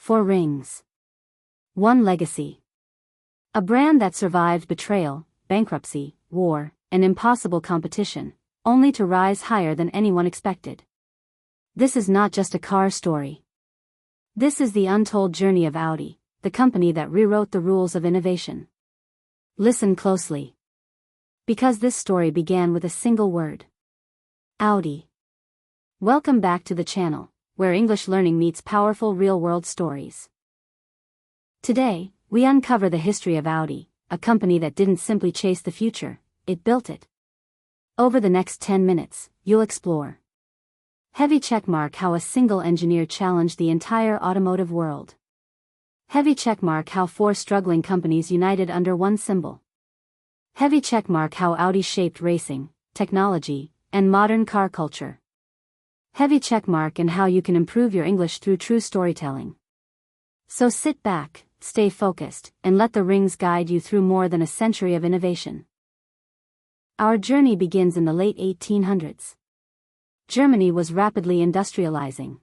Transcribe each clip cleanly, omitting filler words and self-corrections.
4 rings. 1 legacy. A brand that survived betrayal, bankruptcy, war, and impossible competition, only to rise higher than anyone expected. This is not just a car story. This is the untold journey of Audi, the company that rewrote the rules of innovation. Listen closely. Because this story began with a single word. Audi. Welcome back to the channel, where English learning meets powerful real-world stories. Today, we uncover the history of Audi, a company that didn't simply chase the future, it built it. Over the next 10 minutes, you'll explore. Heavy checkmark how a single engineer challenged the entire automotive world. Heavy checkmark how 4 struggling companies united under one symbol. Heavy checkmark how Audi shaped racing, technology, and modern car culture. Heavy checkmark and how you can improve your English through true storytelling. So sit back, stay focused, and let the rings guide you through more than a century of innovation. Our journey begins in the late 1800s. Germany was rapidly industrializing.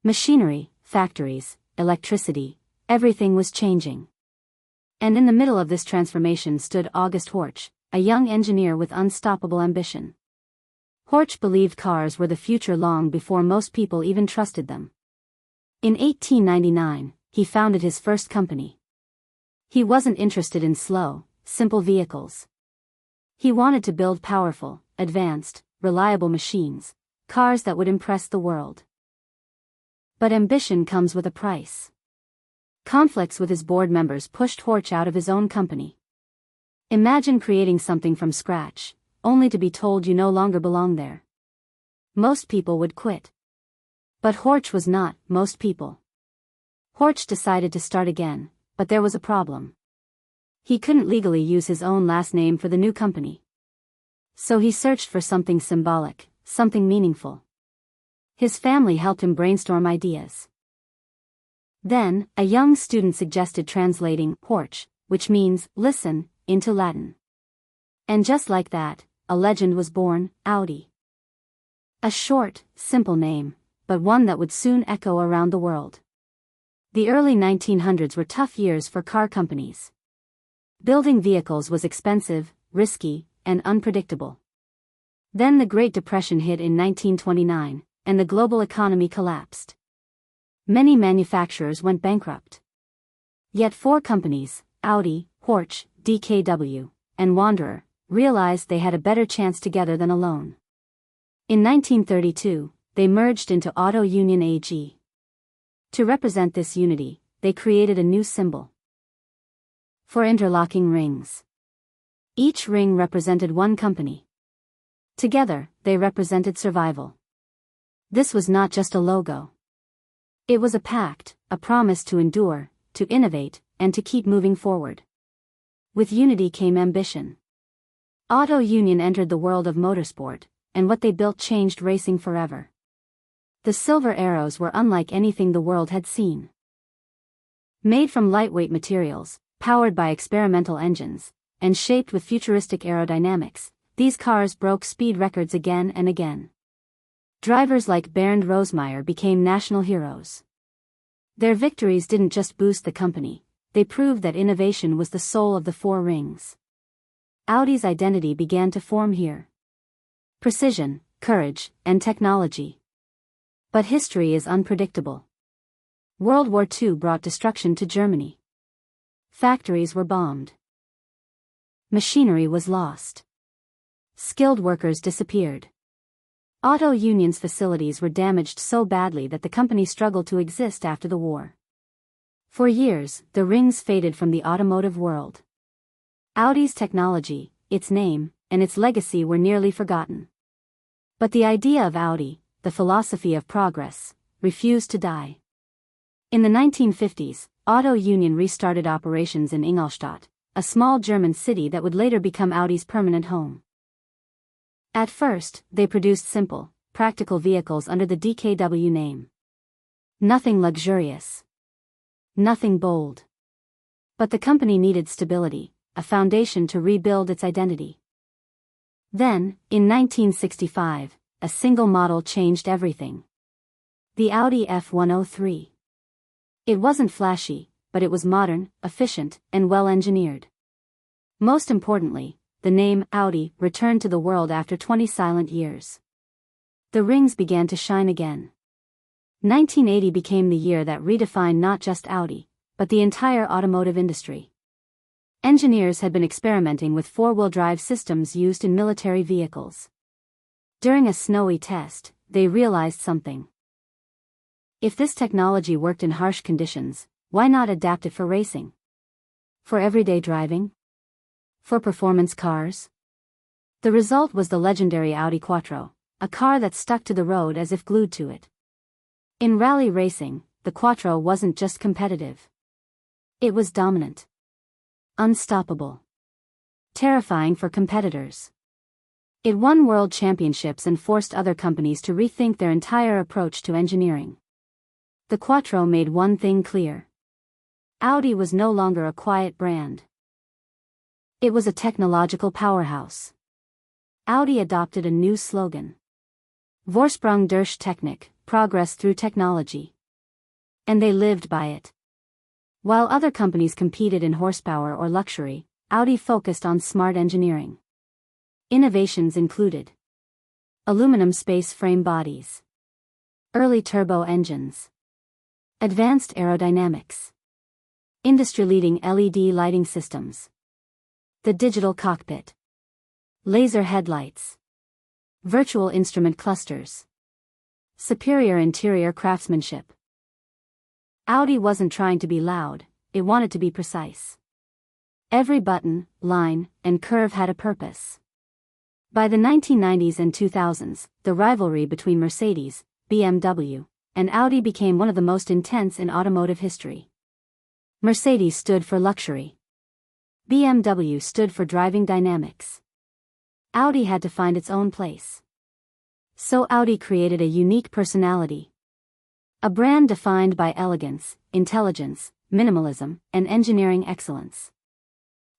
Machinery, factories, electricity, everything was changing. And in the middle of this transformation stood August Horch, a young engineer with unstoppable ambition. Horch believed cars were the future long before most people even trusted them. In 1899, he founded his first company. He wasn't interested in slow, simple vehicles. He wanted to build powerful, advanced, reliable machines, cars that would impress the world. But ambition comes with a price. Conflicts with his board members pushed Horch out of his own company. Imagine creating something from scratch, only to be told you no longer belong there. Most people would quit. But Horch was not most people. Horch decided to start again, but there was a problem. He couldn't legally use his own last name for the new company. So he searched for something symbolic, something meaningful. His family helped him brainstorm ideas. Then, a young student suggested translating Horch, which means listen, into Latin. And just like that, a legend was born, Audi. A short, simple name, but one that would soon echo around the world. The early 1900s were tough years for car companies. Building vehicles was expensive, risky, and unpredictable. Then the Great Depression hit in 1929, and the global economy collapsed. Many manufacturers went bankrupt. Yet 4 companies, Audi, Horch, DKW, and Wanderer, realized they had a better chance together than alone. In 1932, they merged into Auto Union AG. To represent this unity, they created a new symbol. 4 interlocking rings. Each ring represented one company. Together, they represented survival. This was not just a logo. It was a pact, a promise to endure, to innovate, and to keep moving forward. With unity came ambition. Auto Union entered the world of motorsport, and what they built changed racing forever. The silver arrows were unlike anything the world had seen. Made from lightweight materials, powered by experimental engines, and shaped with futuristic aerodynamics, these cars broke speed records again and again. Drivers like Bernd Rosemeyer became national heroes. Their victories didn't just boost the company, they proved that innovation was the soul of the 4 rings. Audi's identity began to form here. Precision, courage, and technology. But history is unpredictable. World War II brought destruction to Germany. Factories were bombed. Machinery was lost. Skilled workers disappeared. Auto Union's facilities were damaged so badly that the company struggled to exist after the war. For years, the rings faded from the automotive world. Audi's technology, its name, and its legacy were nearly forgotten. But the idea of Audi, the philosophy of progress, refused to die. In the 1950s, Auto Union restarted operations in Ingolstadt, a small German city that would later become Audi's permanent home. At first, they produced simple, practical vehicles under the DKW name. Nothing luxurious. Nothing bold. But the company needed stability, a foundation to rebuild its identity. Then, in 1965, a single model changed everything. The Audi F103. It wasn't flashy, but it was modern, efficient, and well-engineered. Most importantly, the name Audi returned to the world after 20 silent years. The rings began to shine again. 1980 became the year that redefined not just Audi, but the entire automotive industry. Engineers had been experimenting with four-wheel drive systems used in military vehicles. During a snowy test, they realized something. If this technology worked in harsh conditions, why not adapt it for racing? For everyday driving? For performance cars? The result was the legendary Audi Quattro, a car that stuck to the road as if glued to it. In rally racing, the Quattro wasn't just competitive. It was dominant. Unstoppable. Terrifying for competitors. It won world championships and forced other companies to rethink their entire approach to engineering. The Quattro made one thing clear. Audi was no longer a quiet brand. It was a technological powerhouse. Audi adopted a new slogan. Vorsprung durch Technik, progress through technology. And they lived by it. While other companies competed in horsepower or luxury, Audi focused on smart engineering. Innovations included aluminum space frame bodies, early turbo engines, advanced aerodynamics, industry-leading LED lighting systems, the digital cockpit, laser headlights, virtual instrument clusters, superior interior craftsmanship. Audi wasn't trying to be loud, it wanted to be precise. Every button, line, and curve had a purpose. By the 1990s and 2000s, the rivalry between Mercedes, BMW, and Audi became one of the most intense in automotive history. Mercedes stood for luxury. BMW stood for driving dynamics. Audi had to find its own place. So Audi created a unique personality. A brand defined by elegance, intelligence, minimalism, and engineering excellence.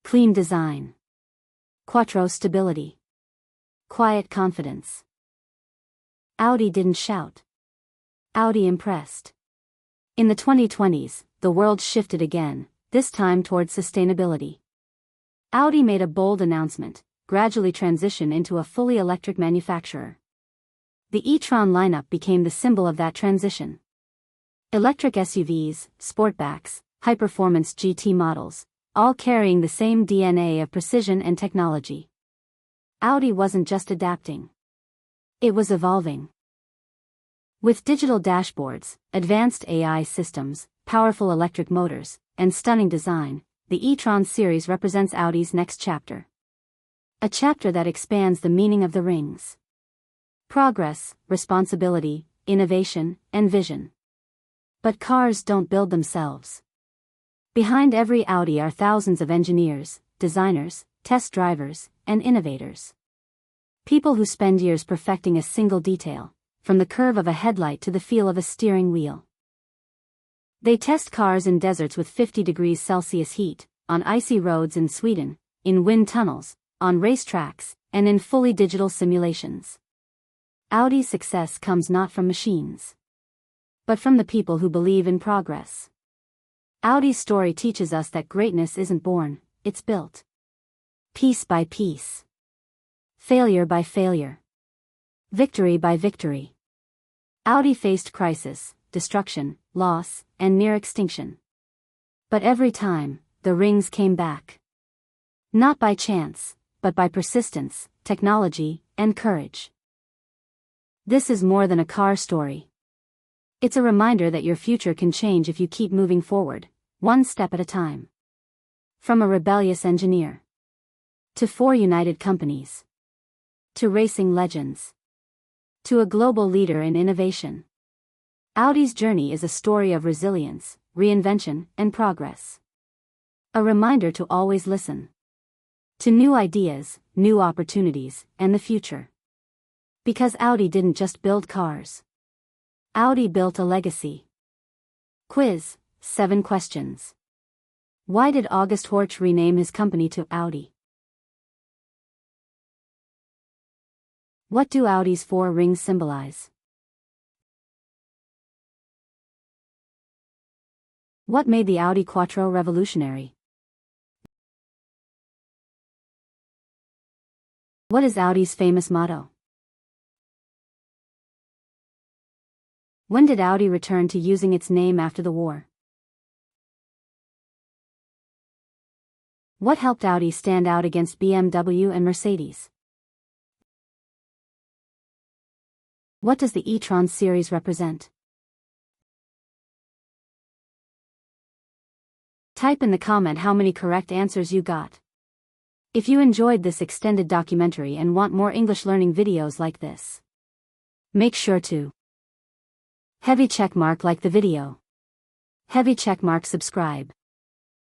Clean design. Quattro stability. Quiet confidence. Audi didn't shout. Audi impressed. In the 2020s, the world shifted again, this time towards sustainability. Audi made a bold announcement, gradually transition into a fully electric manufacturer. The e-tron lineup became the symbol of that transition. Electric SUVs, sportbacks, high-performance GT models, all carrying the same DNA of precision and technology. Audi wasn't just adapting. It was evolving. With digital dashboards, advanced AI systems, powerful electric motors, and stunning design, the e-tron series represents Audi's next chapter. A chapter that expands the meaning of the rings. Progress, responsibility, innovation, and vision. But cars don't build themselves. Behind every Audi are thousands of engineers, designers, test drivers, and innovators. People who spend years perfecting a single detail, from the curve of a headlight to the feel of a steering wheel. They test cars in deserts with 50 degrees Celsius heat, on icy roads in Sweden, in wind tunnels, on racetracks, and in fully digital simulations. Audi's success comes not from machines, but from the people who believe in progress. Audi's story teaches us that greatness isn't born, it's built. Piece by piece. Failure by failure. Victory by victory. Audi faced crisis, destruction, loss, and near extinction. But every time, the rings came back. Not by chance, but by persistence, technology, and courage. This is more than a car story. It's a reminder that your future can change if you keep moving forward, one step at a time. From a rebellious engineer to 4 united companies, to racing legends, to a global leader in innovation. Audi's journey is a story of resilience, reinvention, and progress. A reminder to always listen to new ideas, new opportunities, and the future. Because Audi didn't just build cars. Audi built a legacy. Quiz, 7 questions. Why did August Horch rename his company to Audi? What do Audi's 4 rings symbolize? What made the Audi Quattro revolutionary? What is Audi's famous motto? When did Audi return to using its name after the war? What helped Audi stand out against BMW and Mercedes? What does the e-tron series represent? Type in the comment how many correct answers you got. If you enjoyed this extended documentary and want more English learning videos like this, make sure to heavy checkmark like the video, heavy checkmark subscribe,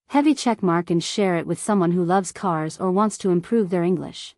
heavy checkmark and share it with someone who loves cars or wants to improve their English.